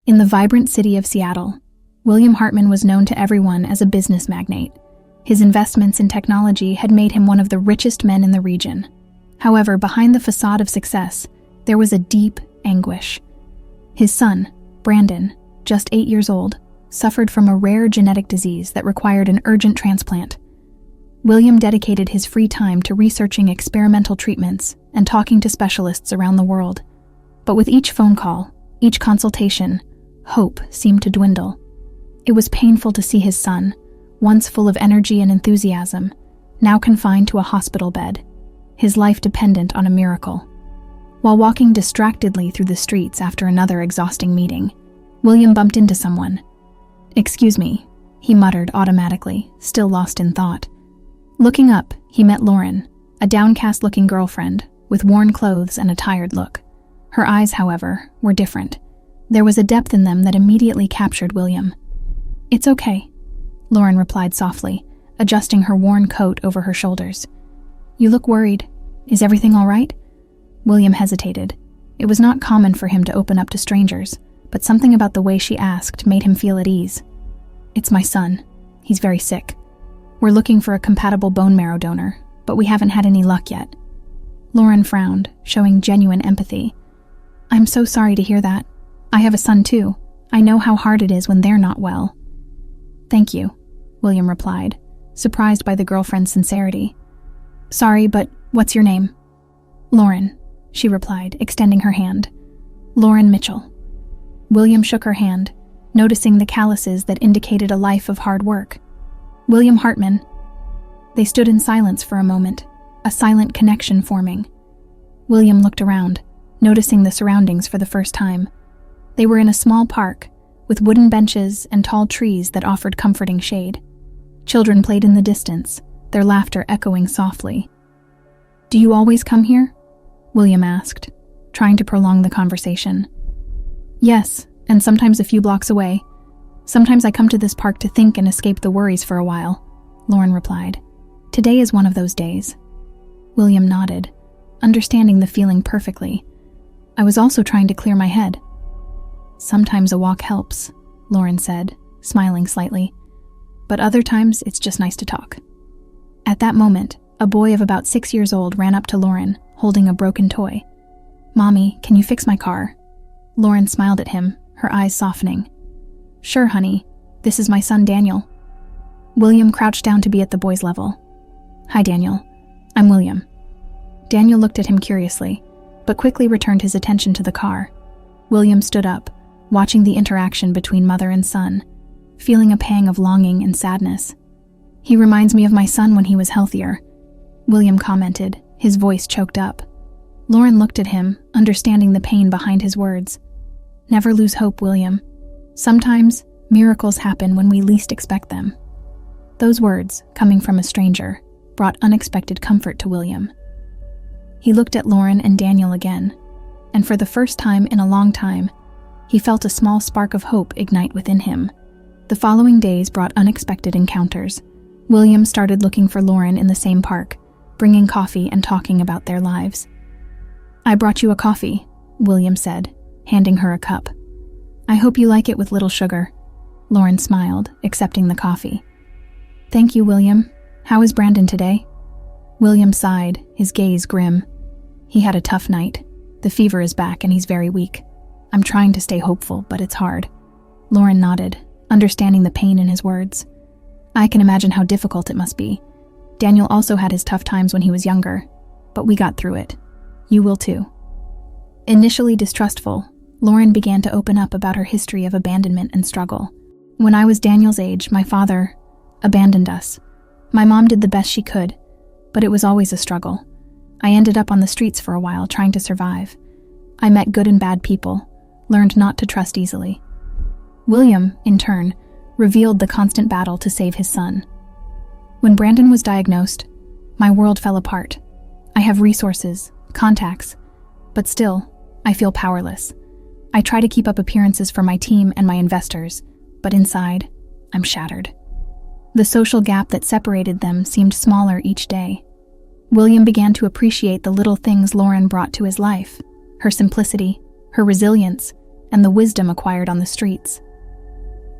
In the vibrant city of Seattle, William Hartman was known to everyone as a business magnate. His investments in technology had made him one of the richest men in the region. However, behind the facade of success, there was a deep anguish. His son, Brandon, just 8 years old, suffered from a rare genetic disease that required an urgent transplant. William dedicated his free time to researching experimental treatments and talking to specialists around the world. But with each phone call, each consultation, hope seemed to dwindle. It was painful to see his son, once full of energy and enthusiasm, now confined to a hospital bed, his life dependent on a miracle. While walking distractedly through the streets after another exhausting meeting, William bumped into someone. "Excuse me," he muttered automatically, still lost in thought. Looking up, he met Lauren, a downcast-looking girlfriend with worn clothes and a tired look. Her eyes, however, were different. There was a depth in them that immediately captured William. "It's okay," Lauren replied softly, adjusting her worn coat over her shoulders. "You look worried. Is everything all right?" William hesitated. It was not common for him to open up to strangers, but something about the way she asked made him feel at ease. "It's my son. He's very sick. We're looking for a compatible bone marrow donor, but we haven't had any luck yet." Lauren frowned, showing genuine empathy. "I'm so sorry to hear that. I have a son too. I know how hard it is when they're not well." "Thank you," William replied, surprised by the girlfriend's sincerity. "Sorry, but what's your name?" "Lauren," she replied, extending her hand. "Lauren Mitchell." William shook her hand, noticing the calluses that indicated a life of hard work. "William Hartman." They stood in silence for a moment, a silent connection forming. William looked around, noticing the surroundings for the first time. They were in a small park, with wooden benches and tall trees that offered comforting shade. Children played in the distance, their laughter echoing softly. "Do you always come here?" William asked, trying to prolong the conversation. "Yes, and sometimes a few blocks away. Sometimes I come to this park to think and escape the worries for a while," Lauren replied. "Today is one of those days." William nodded, understanding the feeling perfectly. "I was also trying to clear my head." "Sometimes a walk helps," Lauren said, smiling slightly. "But other times it's just nice to talk." At that moment, a boy of about 6 years old ran up to Lauren, holding a broken toy. "Mommy, can you fix my car?" Lauren smiled at him, her eyes softening. "Sure, honey. This is my son, Daniel." William crouched down to be at the boy's level. "Hi, Daniel. I'm William." Daniel looked at him curiously, but quickly returned his attention to the car. William stood up, watching the interaction between mother and son, feeling a pang of longing and sadness. "He reminds me of my son when he was healthier," William commented, his voice choked up. Lauren looked at him, understanding the pain behind his words. "Never lose hope, William. Sometimes, miracles happen when we least expect them." Those words, coming from a stranger, brought unexpected comfort to William. He looked at Lauren and Daniel again, and for the first time in a long time, he felt a small spark of hope ignite within him. The following days brought unexpected encounters. William started looking for Lauren in the same park, bringing coffee and talking about their lives. "I brought you a coffee," William said, handing her a cup. "I hope you like it with little sugar." Lauren smiled, accepting the coffee. "Thank you, William. How is Brandon today?" William sighed, his gaze grim. "He had a tough night. The fever is back and he's very weak. I'm trying to stay hopeful, but it's hard." Lauren nodded, understanding the pain in his words. "I can imagine how difficult it must be. Daniel also had his tough times when he was younger, but we got through it. You will too." Initially distrustful, Lauren began to open up about her history of abandonment and struggle. "When I was Daniel's age, my father abandoned us. My mom did the best she could, but it was always a struggle. I ended up on the streets for a while trying to survive. I met good and bad people, learned not to trust easily." William, in turn, revealed the constant battle to save his son. "When Brandon was diagnosed, my world fell apart. I have resources, contacts, but still, I feel powerless. I try to keep up appearances for my team and my investors, but inside, I'm shattered." The social gap that separated them seemed smaller each day. William began to appreciate the little things Lauren brought to his life, her simplicity, her resilience, and the wisdom acquired on the streets.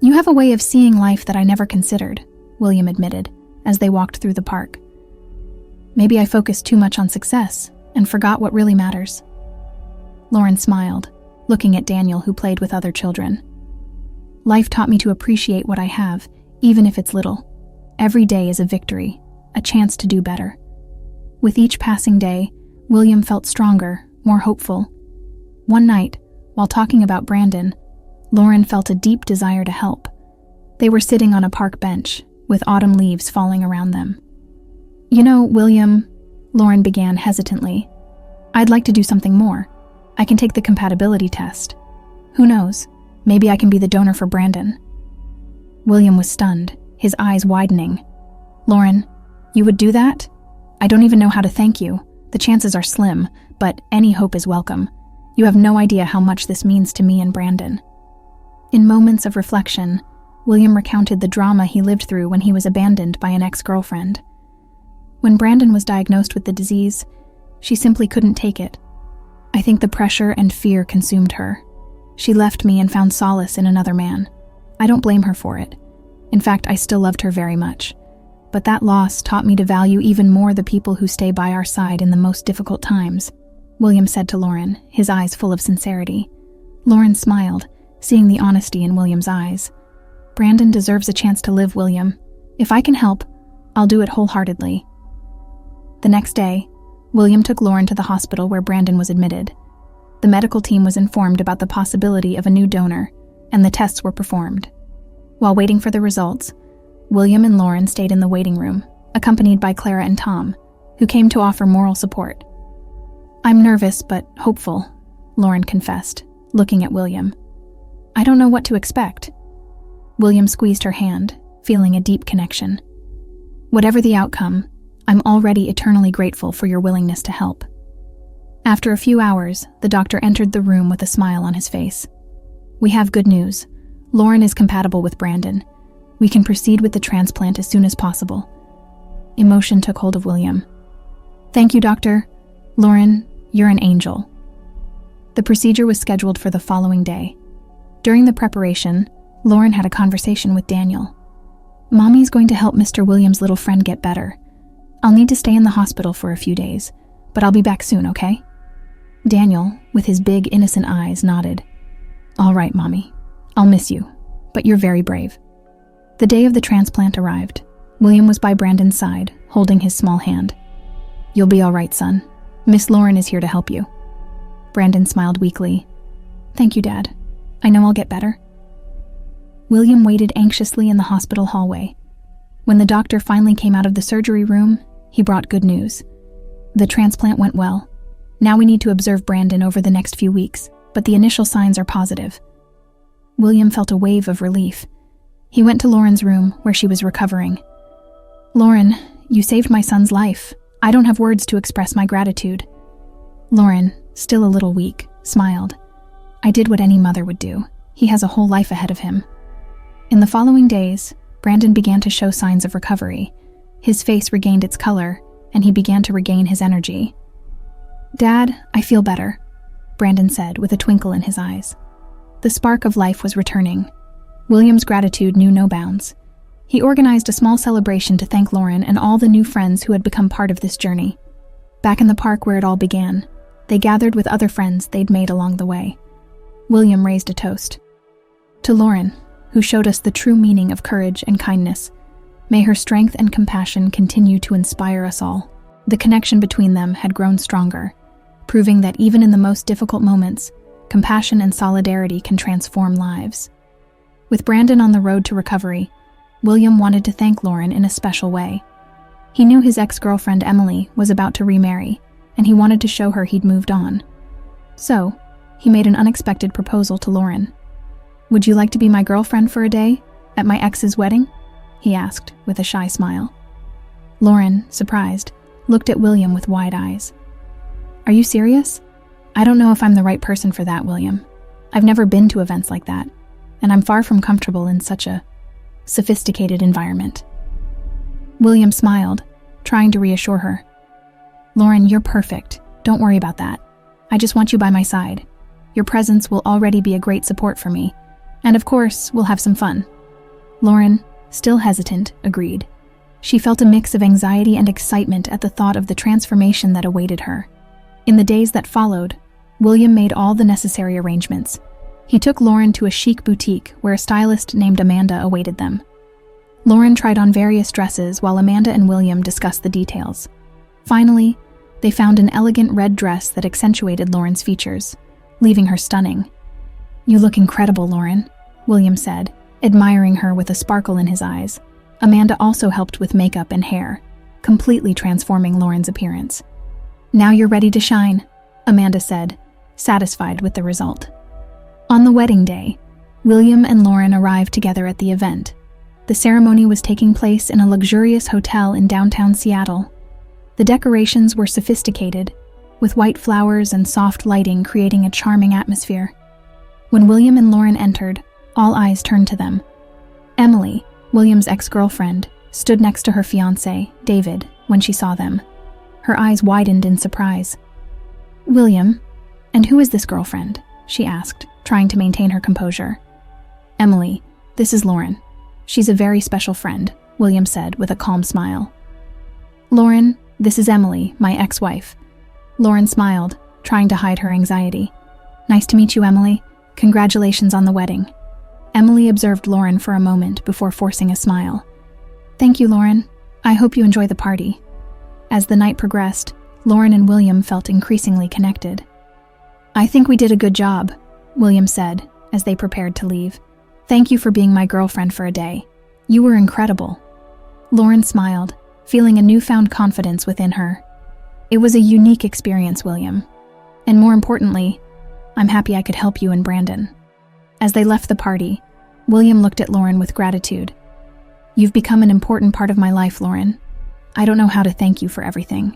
"You have a way of seeing life that I never considered," William admitted, as they walked through the park. "Maybe I focused too much on success and forgot what really matters." Lauren smiled, looking at Daniel, who played with other children. "Life taught me to appreciate what I have, even if it's little. Every day is a victory, a chance to do better." With each passing day, William felt stronger, more hopeful. One night, while talking about Brandon, Lauren felt a deep desire to help. They were sitting on a park bench, with autumn leaves falling around them. "You know, William," Lauren began hesitantly, "I'd like to do something more. I can take the compatibility test. Who knows, maybe I can be the donor for Brandon." William was stunned, his eyes widening. "Lauren, you would do that? I don't even know how to thank you. The chances are slim, but any hope is welcome. You have no idea how much this means to me and Brandon." In moments of reflection, William recounted the drama he lived through when he was abandoned by an ex-girlfriend. When Brandon was diagnosed with the disease, she simply couldn't take it. "I think the pressure and fear consumed her. She left me and found solace in another man. I don't blame her for it. In fact, I still loved her very much. But that loss taught me to value even more the people who stay by our side in the most difficult times," William said to Lauren, his eyes full of sincerity. Lauren smiled, seeing the honesty in William's eyes. "Brandon deserves a chance to live, William. If I can help, I'll do it wholeheartedly." The next day, William took Lauren to the hospital where Brandon was admitted. The medical team was informed about the possibility of a new donor, and the tests were performed. While waiting for the results, William and Lauren stayed in the waiting room, accompanied by Clara and Tom, who came to offer moral support. "I'm nervous but hopeful," Lauren confessed, looking at William. "I don't know what to expect." William squeezed her hand, feeling a deep connection. "Whatever the outcome, I'm already eternally grateful for your willingness to help." After a few hours, the doctor entered the room with a smile on his face. "We have good news. Lauren is compatible with Brandon. We can proceed with the transplant as soon as possible." Emotion took hold of William. "Thank you, doctor. Lauren, you're an angel." The procedure was scheduled for the following day. During the preparation, Lauren had a conversation with Daniel. "Mommy's going to help Mr. Williams' little friend get better. I'll need to stay in the hospital for a few days, but I'll be back soon, okay?" Daniel, with his big, innocent eyes, nodded. "All right, Mommy. I'll miss you, but you're very brave." The day of the transplant arrived. William was by Brandon's side, holding his small hand. "You'll be all right, son. Miss Lauren is here to help you." Brandon smiled weakly. "Thank you, Dad. I know I'll get better." William waited anxiously in the hospital hallway. When the doctor finally came out of the surgery room, he brought good news. "The transplant went well. Now we need to observe Brandon over the next few weeks, but the initial signs are positive." William felt a wave of relief. He went to Lauren's room, where she was recovering. "Lauren, you saved my son's life. I don't have words to express my gratitude." Lauren, still a little weak, smiled. "I did what any mother would do. He has a whole life ahead of him." In the following days, Brandon began to show signs of recovery. His face regained its color, and he began to regain his energy. "Dad, I feel better," Brandon said with a twinkle in his eyes. The spark of life was returning. William's gratitude knew no bounds. He organized a small celebration to thank Lauren and all the new friends who had become part of this journey. Back in the park where it all began, they gathered with other friends they'd made along the way. William raised a toast. "To Lauren, who showed us the true meaning of courage and kindness. May her strength and compassion continue to inspire us all." The connection between them had grown stronger, proving that even in the most difficult moments, compassion and solidarity can transform lives. With Brandon on the road to recovery, William wanted to thank Lauren in a special way. He knew his ex-girlfriend Emily was about to remarry, and he wanted to show her he'd moved on. So, he made an unexpected proposal to Lauren. "Would you like to be my girlfriend for a day, at my ex's wedding?" he asked, with a shy smile. Lauren, surprised, looked at William with wide eyes. "Are you serious? I don't know if I'm the right person for that, William. I've never been to events like that, and I'm far from comfortable in such a sophisticated environment." William smiled, trying to reassure her. "Lauren, you're perfect. Don't worry about that. I just want you by my side. Your presence will already be a great support for me. And of course, we'll have some fun." Lauren, still hesitant, agreed. She felt a mix of anxiety and excitement at the thought of the transformation that awaited her. In the days that followed, William made all the necessary arrangements. He took Lauren to a chic boutique where a stylist named Amanda awaited them. Lauren tried on various dresses while Amanda and William discussed the details. Finally, they found an elegant red dress that accentuated Lauren's features, leaving her stunning. "You look incredible, Lauren," William said, admiring her with a sparkle in his eyes. Amanda also helped with makeup and hair, completely transforming Lauren's appearance. "Now you're ready to shine," Amanda said, satisfied with the result. On the wedding day, William and Lauren arrived together at the event. The ceremony was taking place in a luxurious hotel in downtown Seattle. The decorations were sophisticated, with white flowers and soft lighting creating a charming atmosphere. When William and Lauren entered, all eyes turned to them. Emily, William's ex-girlfriend, stood next to her fiancé, David, when she saw them. Her eyes widened in surprise. "William, and who is this girlfriend?" she asked, trying to maintain her composure. "Emily, this is Lauren. She's a very special friend," William said with a calm smile. "Lauren, this is Emily, my ex-wife." Lauren smiled, trying to hide her anxiety. "Nice to meet you, Emily. Congratulations on the wedding." Emily observed Lauren for a moment before forcing a smile. "Thank you, Lauren. I hope you enjoy the party." As the night progressed, Lauren and William felt increasingly connected. "I think we did a good job," William said as they prepared to leave. "Thank you for being my girlfriend for a day. You were incredible." Lauren smiled, feeling a newfound confidence within her. "It was a unique experience, William. And more importantly, I'm happy I could help you and Brandon." As they left the party, William looked at Lauren with gratitude. "You've become an important part of my life, Lauren. I don't know how to thank you for everything."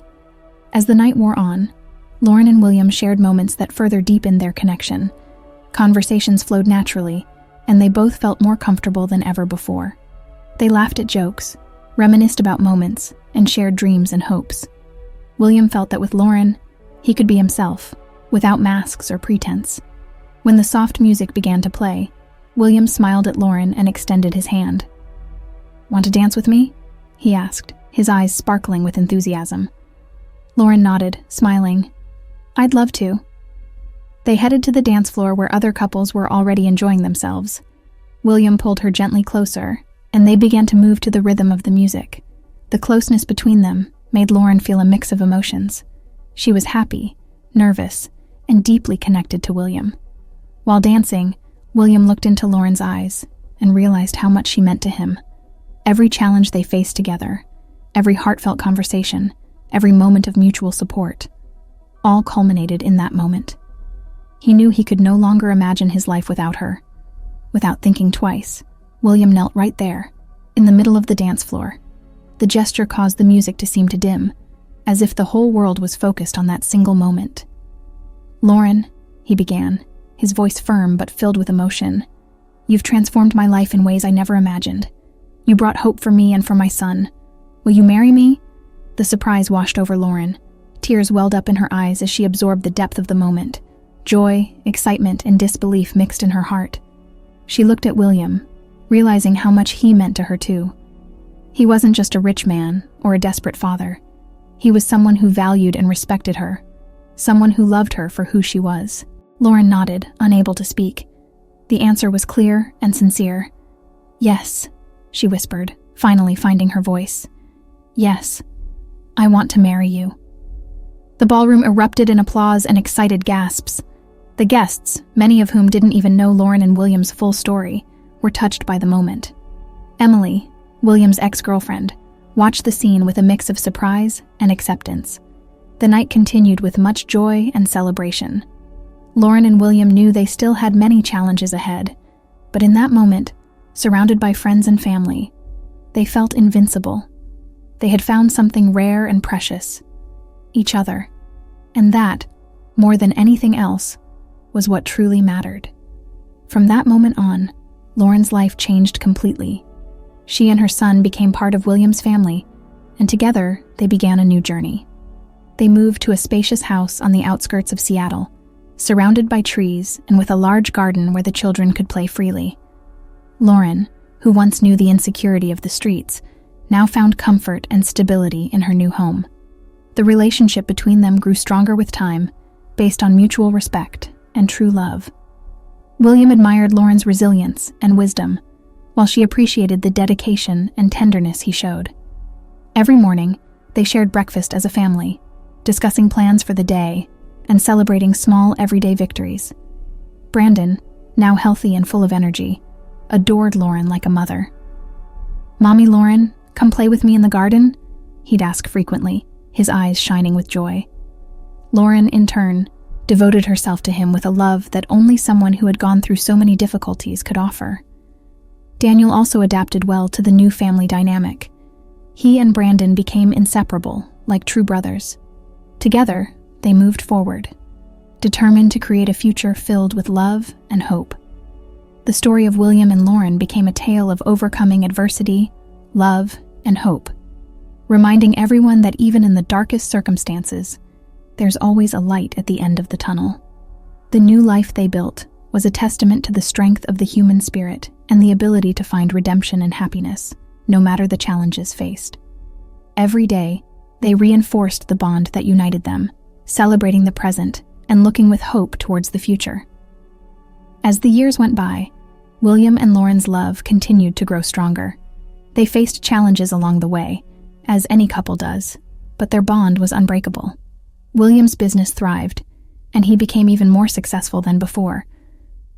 As the night wore on, Lauren and William shared moments that further deepened their connection. Conversations flowed naturally, and they both felt more comfortable than ever before. They laughed at jokes, reminisced about moments, and shared dreams and hopes. William felt that with Lauren, he could be himself, without masks or pretense. When the soft music began to play, William smiled at Lauren and extended his hand. "Want to dance with me?" he asked, his eyes sparkling with enthusiasm. Lauren nodded, smiling. "I'd love to." They headed to the dance floor where other couples were already enjoying themselves. William pulled her gently closer, and they began to move to the rhythm of the music. The closeness between them made Lauren feel a mix of emotions. She was happy, nervous, and deeply connected to William. While dancing, William looked into Lauren's eyes and realized how much she meant to him. Every challenge they faced together, every heartfelt conversation, every moment of mutual support, all culminated in that moment. He knew he could no longer imagine his life without her. Without thinking twice, William knelt right there, in the middle of the dance floor. The gesture caused the music to seem to dim, as if the whole world was focused on that single moment. "Lauren," he began, his voice firm but filled with emotion, "you've transformed my life in ways I never imagined. You brought hope for me and for my son. Will you marry me?" The surprise washed over Lauren. Tears welled up in her eyes as she absorbed the depth of the moment. Joy, excitement, and disbelief mixed in her heart. She looked at William, realizing how much he meant to her too. He wasn't just a rich man or a desperate father. He was someone who valued and respected her, someone who loved her for who she was. Lauren nodded, unable to speak. The answer was clear and sincere. "Yes," she whispered, finally finding her voice. "Yes, I want to marry you." The ballroom erupted in applause and excited gasps. The guests, many of whom didn't even know Lauren and William's full story, were touched by the moment. Emily, William's ex-girlfriend, watched the scene with a mix of surprise and acceptance. The night continued with much joy and celebration. Lauren and William knew they still had many challenges ahead, but in that moment, surrounded by friends and family, they felt invincible. They had found something rare and precious, each other, and that, more than anything else, was what truly mattered. From that moment on, Lauren's life changed completely. She and her son became part of William's family, and together they began a new journey. They moved to a spacious house on the outskirts of Seattle, surrounded by trees and with a large garden where the children could play freely. Lauren, who once knew the insecurity of the streets, now found comfort and stability in her new home. The relationship between them grew stronger with time, based on mutual respect and true love. William admired Lauren's resilience and wisdom, while she appreciated the dedication and tenderness he showed. Every morning, they shared breakfast as a family, discussing plans for the day and celebrating small everyday victories. Brandon, now healthy and full of energy, adored Lauren like a mother. "Mommy Lauren, come play with me in the garden?" he'd ask frequently, his eyes shining with joy. Lauren, in turn, devoted herself to him with a love that only someone who had gone through so many difficulties could offer. Daniel also adapted well to the new family dynamic. He and Brandon became inseparable, like true brothers. Together, they moved forward, determined to create a future filled with love and hope. The story of William and Lauren became a tale of overcoming adversity, love, and hope, reminding everyone that even in the darkest circumstances, there's always a light at the end of the tunnel. The new life they built was a testament to the strength of the human spirit and the ability to find redemption and happiness, no matter the challenges faced. Every day, they reinforced the bond that united them, celebrating the present and looking with hope towards the future. As the years went by, William and Lauren's love continued to grow stronger. They faced challenges along the way, as any couple does, but their bond was unbreakable. William's business thrived, and he became even more successful than before.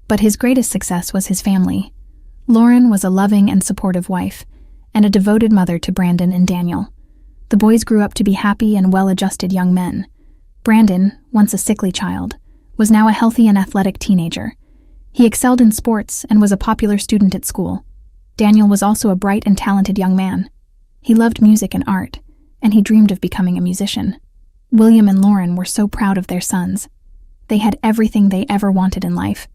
But his greatest success was his family. Lauren was a loving and supportive wife, and a devoted mother to Brandon and Daniel. The boys grew up to be happy and well-adjusted young men. Brandon, once a sickly child, was now a healthy and athletic teenager. He excelled in sports and was a popular student at school. Daniel was also a bright and talented young man. He loved music and art, and he dreamed of becoming a musician. William and Lauren were so proud of their sons. They had everything they ever wanted in life,